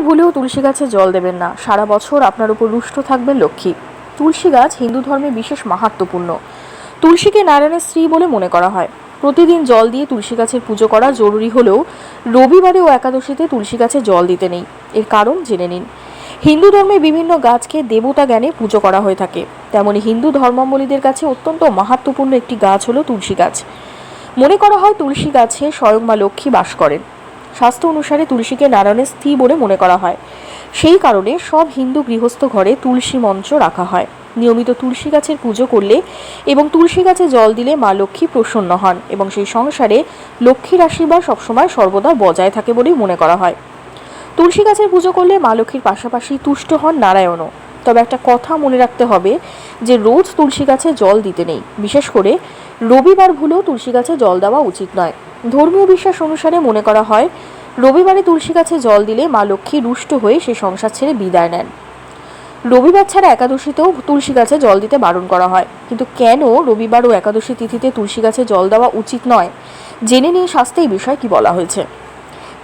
ভুলেও তুলসী গাছে জল দেবেন না, সারা বছর আপনার উপর রুষ্ট থাকবেন লক্ষ্মী। তুলসী গাছ হিন্দু ধর্মে বিশেষ মাহাত্ম্যপূর্ণ। তুলসীকে নারায়ণের স্ত্রী বলে মনে করা হয়। প্রতিদিন জল দিয়ে তুলসী গাছের পুজো করা জরুরি হলেও রবিবারে ও একাদশীতে তুলসী গাছে জল দিতে নেই। এর কারণ জেনে নিন। হিন্দু ধর্মে বিভিন্ন গাছকে দেবতা জ্ঞানে পুজো করা হয়ে থাকে, তেমনি হিন্দু ধর্মাবলম্বীদের কাছে অত্যন্ত মাহাত্ম্যপূর্ণ একটি গাছ হলো তুলসী গাছ। মনে করা হয় তুলসী গাছে স্বয়ং মা লক্ষ্মী বাস করেন। শাস্ত্র অনুসারে তুলসীকে নারায়ণের স্ত্রী বলে মনে করা হয়। সেই কারণে সব হিন্দু গৃহস্থ ঘরে তুলসী মঞ্চ রাখা হয়। নিয়মিত তুলসী গাছের পুজো করলে এবং তুলসী গাছে জল দিলে মা লক্ষ্মী প্রসন্ন হন এবং সেই সংসারে লক্ষ্মীর আশীর্বাদ সবসময় সর্বদা বজায় থাকে বলেই মনে করা হয়। তুলসী গাছের পুজো করলে মা লক্ষ্মীর পাশাপাশি তুষ্ট হন নারায়ণও। তবে একটা কথা মনে রাখতে হবে যে রোজ তুলসী গাছে জল দিতে নেই, বিশেষ করে রবিবার ভুলেও তুলসী গাছে জল দেওয়া উচিত নয়। ধর্মীয় বিশ্বাস অনুসারে মনে করা হয় রবিবারে তুলসী গাছে জল দিলে মা লক্ষ্মী রুষ্ট হয়ে সে সংসার ছেড়ে বিদায় নেন। রবিবার ছাড়া একাদশীতেও তুলসী গাছে জল দিতে বারণ করা হয়। কিন্তু কেন রবিবার ও একাদশী তিথিতে তুলসী গাছে জল দেওয়া উচিত নয়, জেনে নিয়ে শাস্ত্রে এই বিষয়ে কি বলা হয়েছে।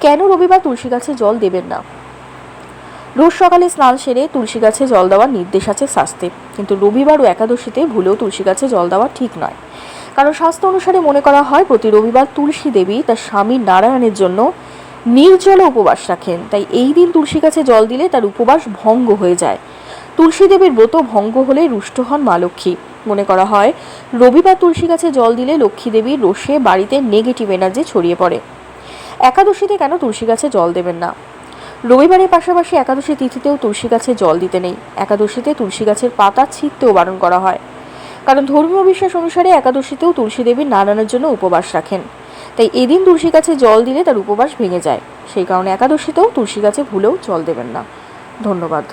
কেন রবিবার তুলসী গাছে জল দেবেন না? রোজ সকালে স্নান সেরে তুলসী গাছে জল দেওয়ার নির্দেশ আছে শাস্ত্রে, কিন্তু রবিবার ও একাদশীতে ভুলেও তুলসী গাছে জল দেওয়া ঠিক নয়। কারণ শাস্ত্র অনুসারে মনে করা হয় প্রতি রবিবার তুলসী দেবী তার স্বামী নারায়ণের জন্য নির্জলে উপবাস রাখেন, তাই এই দিন তুলসী গাছে জল দিলে তার উপবাস ভঙ্গ হয়ে যায়। তুলসী দেবীর ব্রত ভঙ্গ হলে রুষ্ট হন মা লক্ষ্মী। মনে করা হয় রবিবার তুলসী গাছে জল দিলে লক্ষ্মী দেবীর রোষে বাড়িতে নেগেটিভ এনার্জি ছড়িয়ে পড়ে। একাদশীতে কেন তুলসী গাছে জল দেবেন না? রবিবারের পাশাপাশি একাদশী তিথিতেও তুলসী গাছে জল দিতে নেই। একাদশীতে তুলসী গাছের পাতা ছিঁড়তেও বারণ করা হয়, কারণ ধর্মীয় বিশ্বাস অনুসারে একাদশীতেও তুলসী দেবী নারায়ণের জন্য উপবাস রাখেন, তাই এদিন তুলসী গাছে জল দিলে তার উপবাস ভেঙে যায়। সেই কারণে একাদশীতেও তুলসী গাছে ভুলেও জল দেবেন না। ধন্যবাদ।